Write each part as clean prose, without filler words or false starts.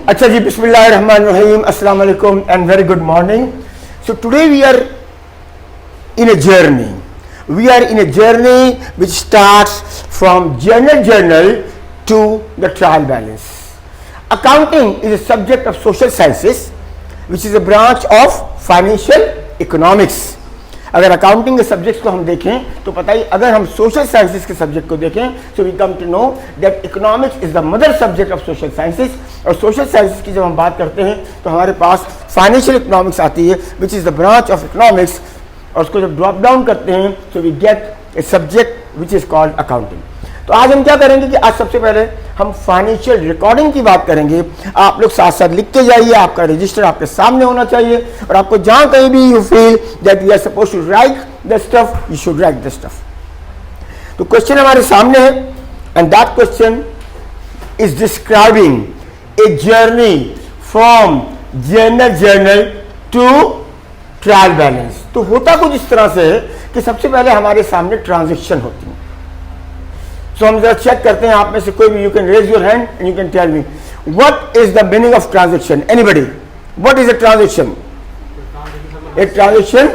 अच्छा जी, बिस्मिल्लाहिर्रहमानिर्रहीम, अस्सलाम वालेकुम and very good morning. So today we are in a journey. We are in a journey which starts from journal to the trial balance. Accounting is a subject of social sciences which is a branch of financial economics. अगर accounting के subjects को हम देखें तो पता ही, अगर हम social sciences के सब्जेक्ट को देखें so we come to know that economics is the mother subject of social sciences. और सोशल साइंसेस की जब हम बात करते हैं तो हमारे पास फाइनेंशियल इकोनॉमिक्स आती है which is the branch of economics, और उसको जब ड्रॉप डाउन करते हैं so we get a subject which is called accounting. तो आज हम क्या करेंगे कि आज सबसे पहले हम फाइनेंशियल रिकॉर्डिंग की बात करेंगे. आप लोग साथ साथ लिखते जाइए, आपका रजिस्टर आपके सामने होना चाहिए, और आपको जहां कहीं भी you feel that you are suppose to write the stuff, you should write the stuff. तो क्वेश्चन हमारे सामने है and that question is describing a journey from journal to trial balance. तो होता कुछ इस तरह से है कि सबसे पहले हमारे सामने ट्रांजेक्शन होती है. सो हम जरा चेक करते हैं, आप में से कोई भी, you can raise your hand and you can tell me what is the meaning of transaction. Anybody, what is a transaction? A transaction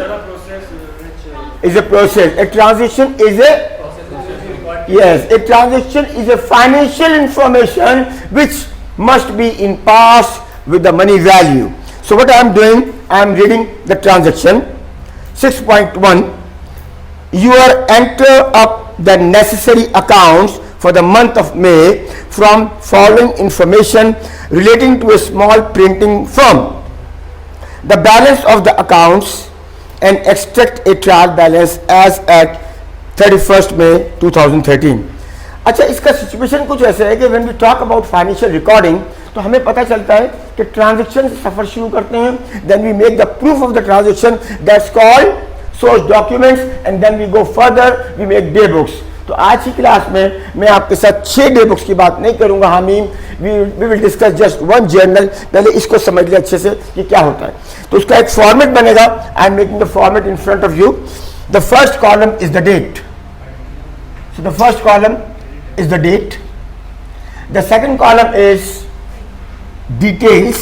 is a process. A transaction is a yes. A transaction is a financial information which must be in past with the money value. So what I am doing, I am reading the transaction. 6.1. You are enter up the necessary accounts for the month of May from following information relating to a small printing firm. The balance of the accounts and extract a trial balance as at 31st May 2013. अच्छा, इसका situation कुछ ऐसे है कि when we talk about financial recording तो हमें पता चलता है कि ट्रांजेक्शन से सफर शुरू करते हैं, then we make the proof of the transaction, that's called source documents, and then we go further, we make day books. तो आज की क्लास में मैं आपके साथ 6 डे बुक्स की बात नहीं करूंगा Hamim, we will discuss just one journal. पहले इसको समझ लिया अच्छे से कि क्या होता है. तो उसका एक फॉर्मेट बनेगा. I am making the format in front of you. The first column is the date. So the first column is the date. The second column is details,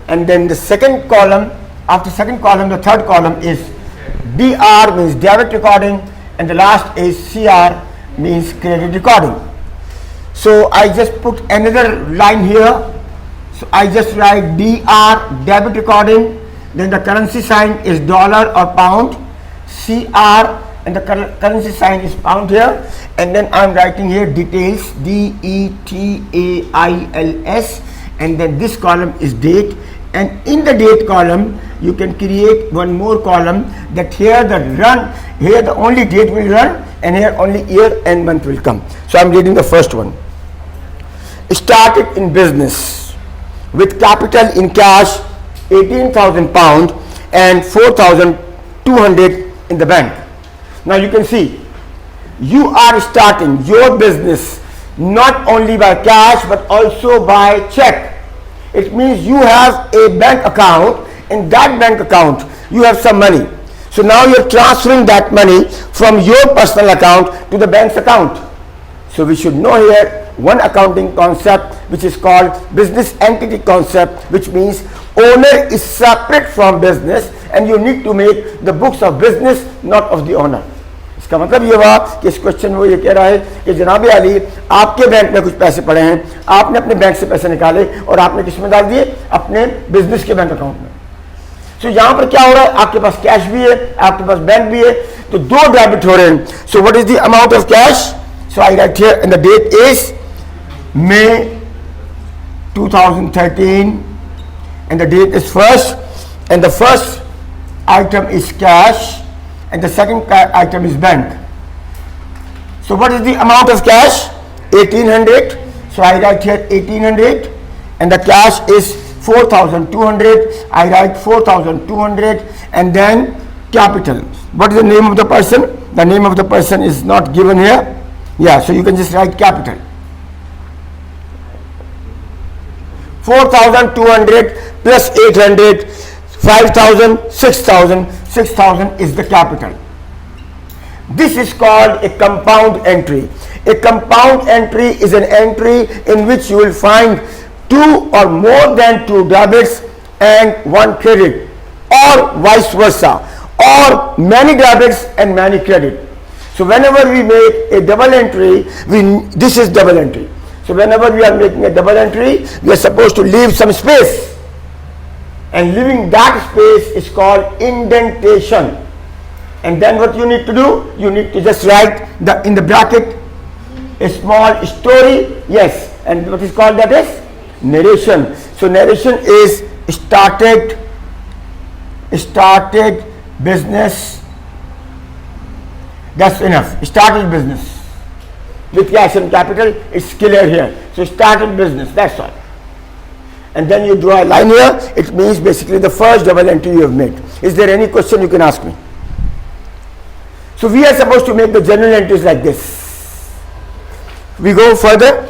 and then the second column, after second column the third column is DR, means debit recording, and the last is CR, means credit recording. So I just put another line here. So I just write DR, debit recording, then the currency sign is dollar or pound, CR, and the currency sign is pound here, and then I am writing here details, DETAILS, and then this column is date, and in the date column you can create one more column that here the only date will run, and here only year and month will come. So I am reading the first one. Started in business with capital in cash 18,000 pound and 4,200 in the bank. Now you can see you are starting your business not only by cash but also by check. It means you have a bank account. In that bank account you have some money, so now you are transferring that money from your personal account to the bank's account. So we should know here one accounting concept which is called business entity concept, which means owner is separate from business and you need to make the books of business, not of the owner. इसका मतलब ये हुआ कि इस question में वो ये कह रहा है कि जनाब अली, आपके बैंक में कुछ पैसे पड़े हैं, आपने अपने बैंक से पैसे निकाले और आपने किस में डाल दिए? अपने बिजनेस के बैंक अकाउंट में. सो यहां पर क्या हो रहा है? आपके पास कैश भी है, आपके पास बैंक भी है, तो दो डेबिट हो रहे हैं. So what is the amount of cash? So I write here and the date is May 2013 and the date is first, and the first item is cash and the second item is bank. So what is the amount of cash? 1800. So I write here 1800, and the cash is 4,200. I write 4,200, and then capital. What is the name of the person? The name of the person is not given here. Yeah, so you can just write capital. 4,200 plus 800, 5,000, 6,000. 6,000 is the capital. This is called a compound entry. A compound entry is an entry in which you will find 2 or more than 2 debits and 1 credit, or vice versa, or many debits and many credit. So whenever we make a double entry, this is double entry. So whenever we are making a double entry, we are supposed to leave some space, and leaving that space is called indentation. And then what you need to do, you need to just write in the bracket a small story, yes, and what is called that is narration. So narration is started business. That's enough. Started business with cash and capital. It's clear here. So started business, that's all. And then you draw a line here. It means basically the first double entry you have made. Is there any question you can ask me? So we are supposed to make the journal entries like this. We go further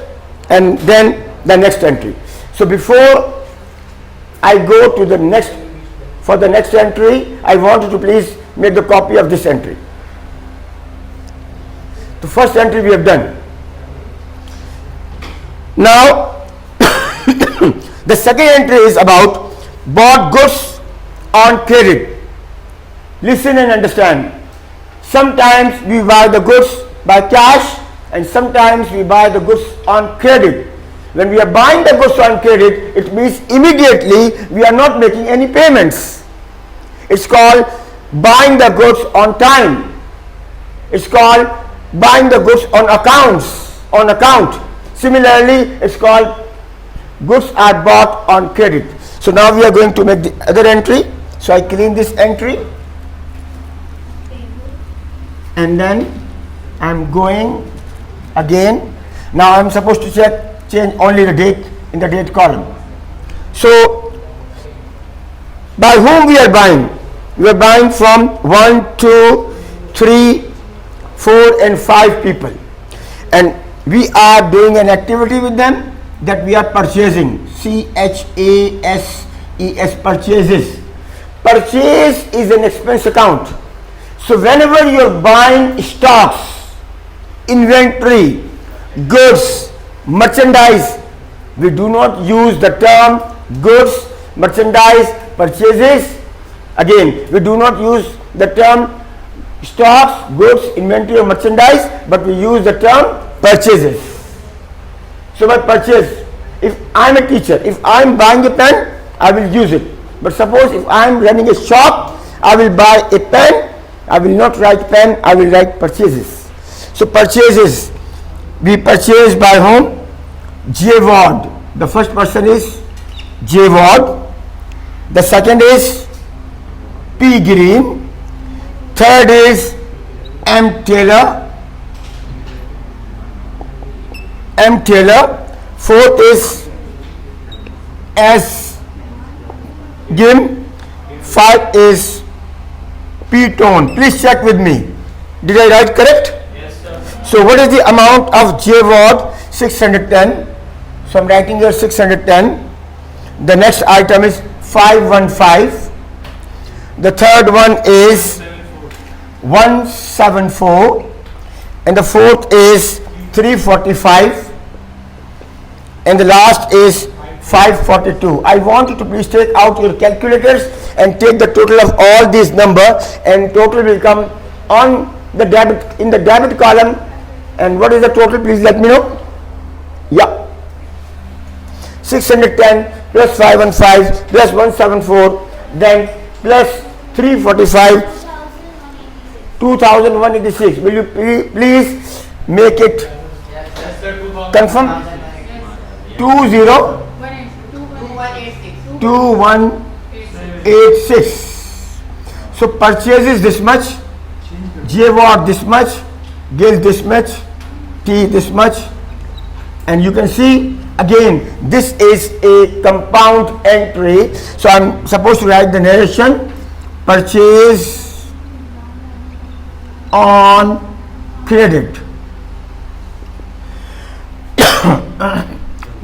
and then the next entry. So before I go to the next, for the next entry, I want you to please make the copy of this entry. The first entry we have done. Now the second entry is about bought goods on credit. Listen and understand. Sometimes we buy the goods by cash and sometimes we buy the goods on credit. When we are buying the goods on credit, it means immediately we are not making any payments. It's called buying the goods on time. It's called buying the goods on account. Similarly, it's called goods are bought on credit. So now we are going to make the other entry. So I clean this entry and then I'm going again. Now I'm supposed to change only the date in the date column. So by whom we are buying? We are buying from 1, 2, 3, 4 and 5 people, and we are doing an activity with them that we are purchasing. CHASES, purchases. Purchase is an expense account. So whenever you are buying stocks, inventory, goods, merchandise, we do not use the term goods, merchandise, purchases. Again, we do not use the term stocks, goods, inventory or merchandise, but we use the term purchases. So by purchase, if I am a teacher, if I am buying a pen, I will use it. But suppose if I am running a shop, I will buy a pen, I will not write pen, I will write purchases. So purchases, we purchase by whom? JWAD. The first person is JWAD. The second is P. Green. Third is M. Taylor. Fourth is S. Gim. 5 is P. Tone. Please check with me. Did I write correct? Yes, sir. So what is the amount of JWAD? 610. So I'm writing here 610. The next item is 515. The third one is 174. And the fourth is 345. And the last is 542. I want you to please take out your calculators and take the total of all these numbers, and total will come on the debit, in the debit column. And what is the total? Please let me know. Yeah, 610 plus 515 plus 174, then plus 345, 2186. Will you please make it Yes, sir. confirm? 2186. So purchases this much, JWAD this much, GIL this much, T this much, and you can see again this is a compound entry. So I'm supposed to write the narration: purchase on credit.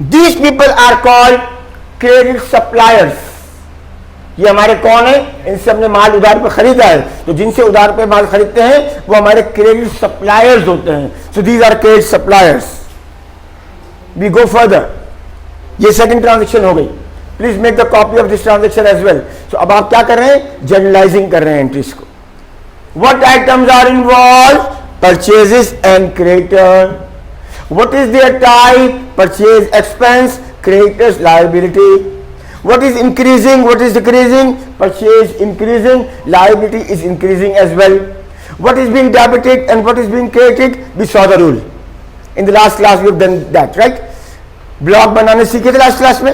These people are called credit suppliers. ये हमारे कौन है? इनसे हमने माल उधार पे खरीदा है, तो जिनसे उधार पे माल खरीदते हैं वो हमारे क्रेडिट सप्लायर्स होते हैं. So these are credit suppliers. We go further. ये सेकंड ट्रांजेक्शन हो गई. Please make the copy of this transaction as well. So अब आप क्या कर रहे हैं, जनरलाइजिंग कर रहे हैं एंट्रीज को. What items are involve, purchases and creditor. What is there type, purchase expense, creditors liability. What is increasing, what is decreasing, purchase increasing, liability is increasing as well. What is being debited and what is being credited, we saw the rule. In the last class we have done that, right? Block बनाने सीखे थे last class में.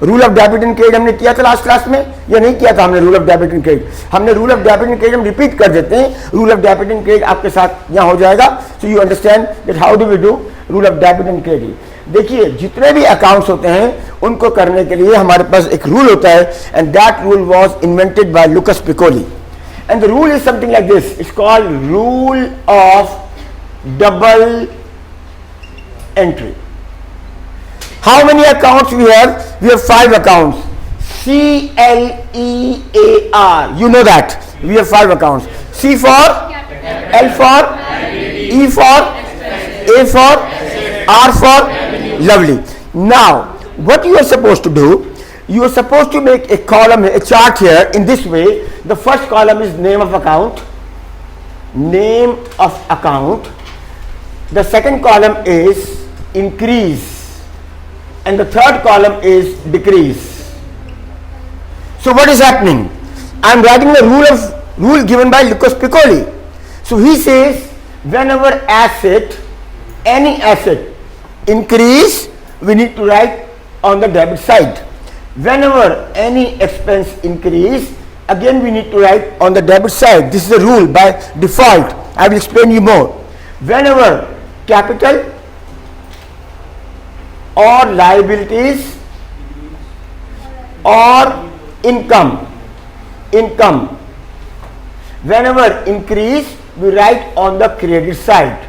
Rule of debit and credit हमने किया था last class में या नहीं किया था हमने. Rule of debit and credit हमने rule of debit and credit हम रिपीट कर देते हैं. Rule of debit and credit आपके साथ यहाँ हो जाएगा. So you understand that how do we do rule of debit and credit. देखिए जितने भी अकाउंट्स होते हैं उनको करने के लिए हमारे पास एक रूल होता है, and that rule was invented by Lucas Pacioli. And the rule is something like this. It's called rule of double entry. How many accounts we have? We have 5 accounts. CLEAR. You know that. We have 5 accounts. C for, L for, E for, A for, R for, lovely. Now, what you are supposed to do, you are supposed to make a column, a chart here in this way. The first column is name of account. Name of account. The second column is increase and the third column is decrease. So what is happening? I am writing the rule given by Lucas Piccoli. So he says whenever any asset increase, we need to write on the debit side. Whenever any expense increase, again we need to write on the debit side. This is a rule by default. I will explain you more. Whenever capital or liabilities or income whenever increase, we write on the credit side,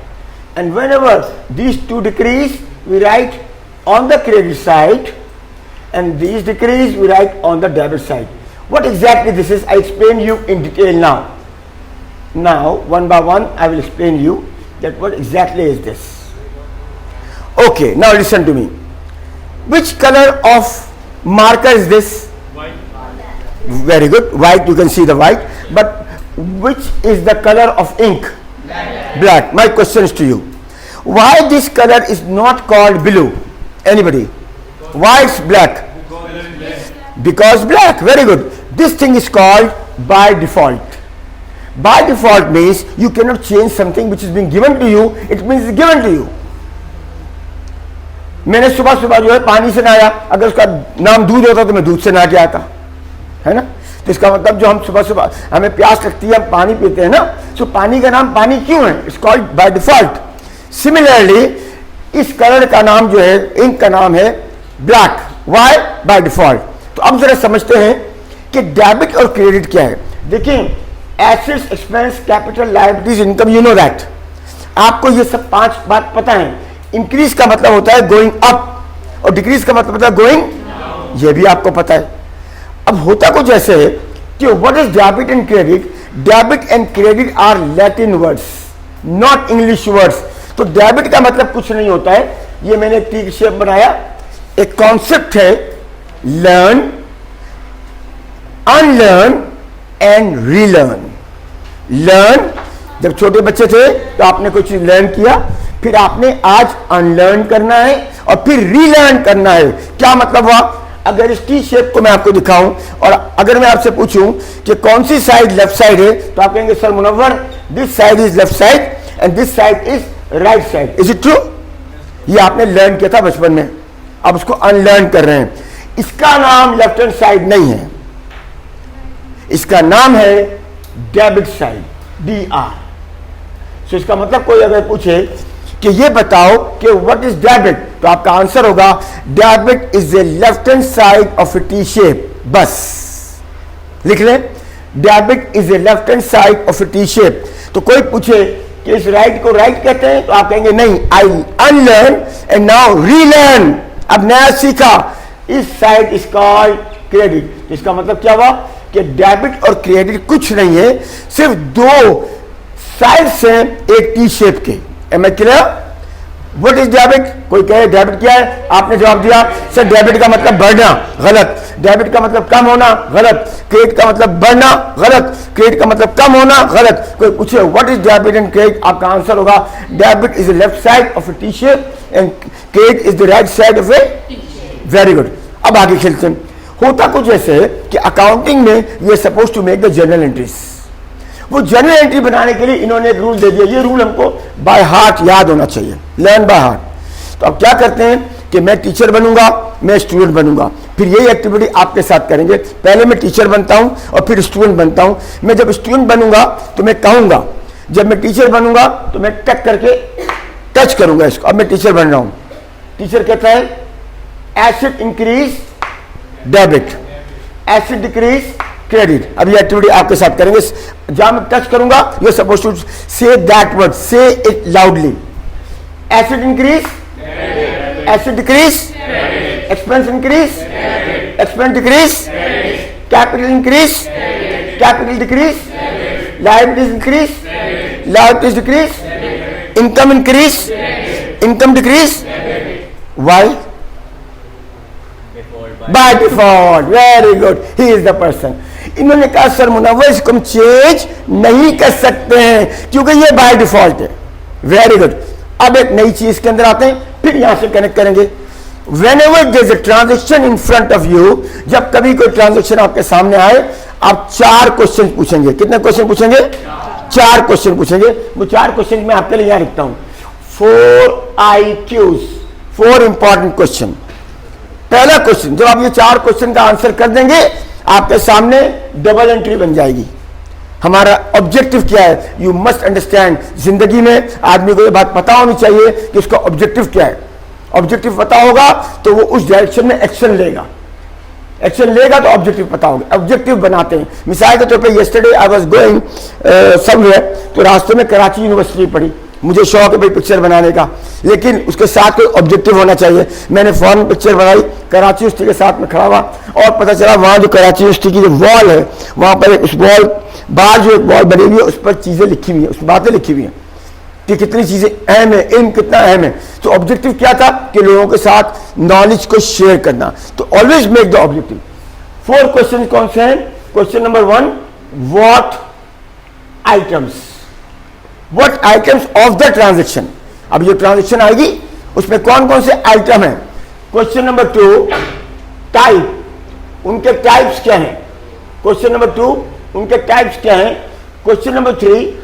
and whenever these two decrease, we write on the credit side, and these decrease, we write on the debit side. What exactly this is, I explain you in detail now. Now one by one I will explain you that what exactly is this. Okay, now listen to me. Which color of marker is this? White. Very good. White, you can see the white. But which is the color of ink? Black. Black. My question is to you. Why this color is not called blue? Anybody? Why it's black? Because black. Very good. This thing is called by default. By default means you cannot change something which is being given to you. It means it's given to you. मैंने सुबह सुबह जो है पानी से नहाया, अगर उसका नाम दूध होता तो मैं दूध से नहा के आता, है ना. तो इसका मतलब जो हम सुबह सुबह हमें प्यास लगती है, हम पानी पीते हैं ना, तो पानी का नाम पानी क्यों है? It's called by default. Similarly इस कलर का नाम जो है, इंक का नाम है ब्लैक. वाई? By default. तो अब जरा समझते हैं कि डेबिट और क्रेडिट क्या है. देखिए assets, expense, capital, liabilities, income, you know that. आपको ये सब 5 बात पता है. इंक्रीज का मतलब होता है गोइंग अप और डिक्रीज का मतलब होता है गोइंग, ये भी आपको पता है. अब होता कुछ ऐसे है कि what is debit and credit? Debit and credit are Latin words, not English words. तो डेबिट का मतलब कुछ नहीं होता है. ये मैंने एक टी शेप बनाया. एक कॉन्सेप्ट है learn, unlearn and relearn. Learn, जब छोटे बच्चे थे तो आपने कोई चीज लर्न किया, फिर आपने आज अनलर्न करना है और फिर रीलर्न करना है. क्या मतलब हुआ? अगर इस टी शेप को मैं आपको दिखाऊं और अगर मैं आपसे पूछूं कि कौन सी साइड लेफ्ट साइड है, तो आप कहेंगे sir Munawwar, this side is left side and this side is right side. Is it true? ये आपने लर्न किया था बचपन में, अब उसको अनलर्न कर रहे हैं. इसका नाम लेफ्ट हैंड साइड नहीं है, इसका नाम है डेबिट साइड, DR. सो इसका मतलब कोई अगर पूछे कि ये बताओ कि व्हाट इज डेबिट, तो आपका आंसर होगा debit is a left hand side of A T shape. बस लिख लें, debit is a left hand side of A T shape. तो कोई पूछे कि इस राइट को राइट कहते हैं, तो आप कहेंगे नहीं, आई अनलर्न एंड नाउ रीलर्न. अब नया सीखा, इस साइड इज कॉल्ड क्रेडिट. इसका मतलब क्या हुआ कि डेबिट और क्रेडिट कुछ नहीं है, सिर्फ 2 साइड्स हैं एक टी शेप के. Am I clear? What is debit? कोई कहे डेबिट क्या है, आपने जवाब दिया सर डेबिट का मतलब बढ़ना, गलत। डेबिट का मतलब कम होना, गलत। क्रेडिट का मतलब बढ़ना, गलत। क्रेडिट का मतलब कम होना, गलत। कोई पूछे what is debit and credit, आपका आंसर होगा debit is the left side of A T shirt and credit is the right side of A. Very good. अब आगे खेलते हैं। होता कुछ ऐसे कि अकाउंटिंग में we are suppose to make the journal entries. वो जर्नल एंट्री बनाने के लिए इन्होंने एक रूल दे दिया, ये रूल हमको बाय हार्ट याद होना चाहिए, लर्न बाय हार्ट। तो अब क्या करते हैं कि मैं टीचर बनूंगा, मैं स्टूडेंट बनूंगा, फिर यही एक्टिविटी आपके साथ करेंगे। पहले मैं टीचर बनता हूं और फिर स्टूडेंट बनता हूं। मैं जब स्टूडेंट बनूंगा तो मैं कहूंगा, जब मैं टीचर बनूंगा तो मैं टक करके टच करूंगा इसको। अब मैं टीचर बन रहा हूं, टीचर कहता है asset increase debit, asset decrease credit. अब ये एक्टिविटी आपके साथ करेंगे। जहां मैं टच करूंगा you are suppose to say that word, say it loudly. Asset increase, asset decrease, expense increase, expense decrease, capital increase, capital decrease, liabilities increase, liabilities decrease, income increase, income decrease. Why? By default. Very good, he is the person. इन्होंने कहा sir Munawwar इसको हम change नहीं कर सकते हैं क्योंकि ये बाय डिफॉल्ट है। Very good. अब एक नई चीज के अंदर आते हैं, फिर यहां से कनेक्ट करेंगे। Whenever there is a transaction in front of you, जब कभी कोई ट्रांजेक्शन आपके सामने आए, आप 4 क्वेश्चन पूछेंगे। कितने क्वेश्चन पूछेंगे? 4 क्वेश्चन पूछेंगे। वो 4 क्वेश्चन मैं आपके लिए यहां लिखता हूं, 4 IQs, 4 इंपॉर्टेंट क्वेश्चन। पहला क्वेश्चन, जब आप ये 4 क्वेश्चन का आंसर कर देंगे आपके सामने डबल एंट्री बन जाएगी। हमारा ऑब्जेक्टिव क्या है? You must understand. जिंदगी में आदमी को ये बात पता होनी चाहिए कि उसका ऑब्जेक्टिव क्या है। ऑब्जेक्टिव पता होगा तो वो उस डायरेक्शन में एक्शन लेगा, एक्शन लेगा तो ऑब्जेक्टिव पता होगा। ऑब्जेक्टिव बनाते हैं। मिसाल के तौर पे yesterday I was going somewhere, तो रास्ते में कराची यूनिवर्सिटी पड़ी। मुझे शौक है भाई पिक्चर बनाने का, लेकिन उसके साथ कोई ऑब्जेक्टिव होना चाहिए। मैंने फॉरेन पिक्चर बनाई, कराची यूनिवर्सिटी के साथ में खड़ा हुआ और पता चला वहां जो कराची यूनिवर्सिटी की जो वॉल है, वहां पर उस वॉल बाहर जो एक वॉल बनी हुई है उस पर चीजें लिखी हुई है, उस बातें लिखी हुई है कि कितनी चीजें अहम है, इल्म कितना अहम है। तो ऑब्जेक्टिव क्या था कि लोगों के साथ नॉलेज को शेयर करना। तो always make the objective. 4 question कौन से हैं? Question number 1, what items, what items of the transaction. अब जो ट्रांजेक्शन आएगी उसमें कौन कौन से आइटम है। क्वेश्चन नंबर 2, टाइप, उनके टाइप्स क्या हैं। क्वेश्चन नंबर 2, उनके टाइप्स क्या हैं। क्वेश्चन नंबर 3,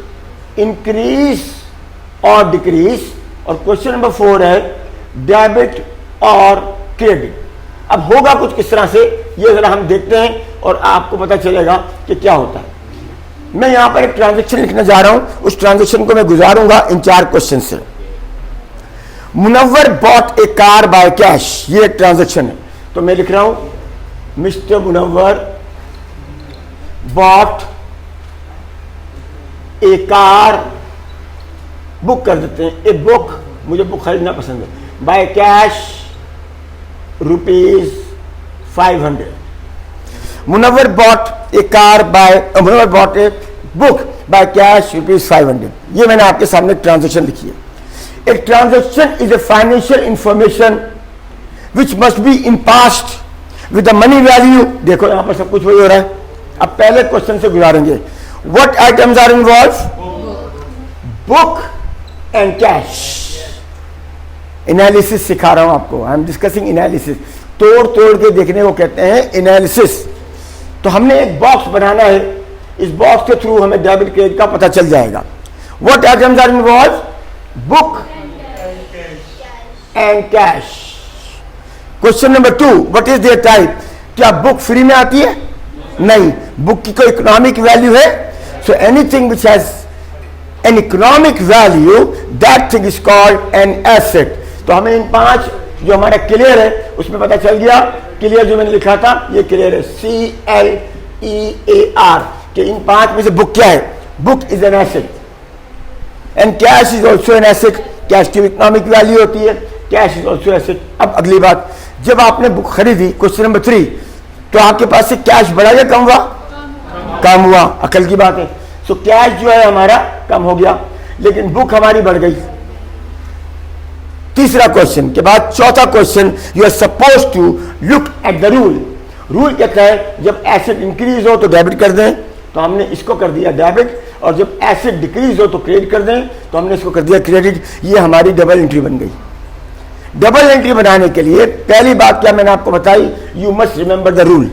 इंक्रीज और डिक्रीज। और क्वेश्चन नंबर 4 है डेबिट और क्रेडिट। अब होगा कुछ किस तरह से, ये जरा हम देखते हैं और आपको पता चलेगा कि क्या होता है। मैं यहां पर एक ट्रांजैक्शन लिखने जा रहा हूं, उस ट्रांजैक्शन को मैं गुजारूंगा इन 4 क्वेश्चन से। Munawwar bought a car by cash, ये एक ट्रांजैक्शन है। तो मैं लिख रहा हूं mister Munawwar bought a car, book कर देते हैं, ए बुक, मुझे बुक खरीदना पसंद है, by cash ₹500। Munawwar bought a car by, Munawwar bought a book by cash ₹500। ये मैंने आपके सामने ट्रांजैक्शन लिखी है। एक transaction is a financial information which must be in past with the money value. देखो यहां पर सब कुछ वही हो रहा है। अब पहले क्वेश्चन से गुजारेंगे। What items are involve? Book and cash. Analysis सिखा रहा हूं आपको, आई एम डिस्कसिंग एनालिसिस। तोड़ तोड़ के देखने को कहते हैं एनालिसिस। तो हमने एक बॉक्स बनाना है, इस बॉक्स के थ्रू हमें डेबिट क्रेडिट का पता चल जाएगा। What items are involve? Book and cash. Question number 2, what is there type? क्या बुक फ्री में आती है? नहीं, बुक की कोई इकोनॉमिक वैल्यू है। So anything which has an economic value that thing is called an asset. तो हमें इन 5 जो हमारा क्लियर है उसमें पता चल गया। क्लियर जो मैंने लिखा था ये क्लियर है, CLEAR, कि इन 5 में से बुक क्या है? Book is an asset and cash is also an asset. Cash की इकोनॉमिक वैल्यू होती है, कैश इज ऑल्सो एसेट। अब अगली बात, जब आपने बुक खरीदी, क्वेश्चन नंबर 3, तो आपके पास से कैश बढ़ा या कम हुआ? कम हुआ। अकल की बात है। सो कैश जो है हमारा कम हो गया, लेकिन बुक हमारी बढ़ गई। तीसरा क्वेश्चन के बाद चौथा question, you are suppose to look at the rule. Rule कहता है जब एसिड इंक्रीज हो तो डेबिट कर दें, तो हमने इसको कर दिया डेबिट, और जब एसिड डिक्रीज हो तो क्रेडिट कर दें, तो हमने इसको कर दिया क्रेडिट। ये हमारी डबल एंट्री बन गई। डबल एंट्री बनाने के लिए पहली बात क्या मैंने आपको बताई, you must remember the rule.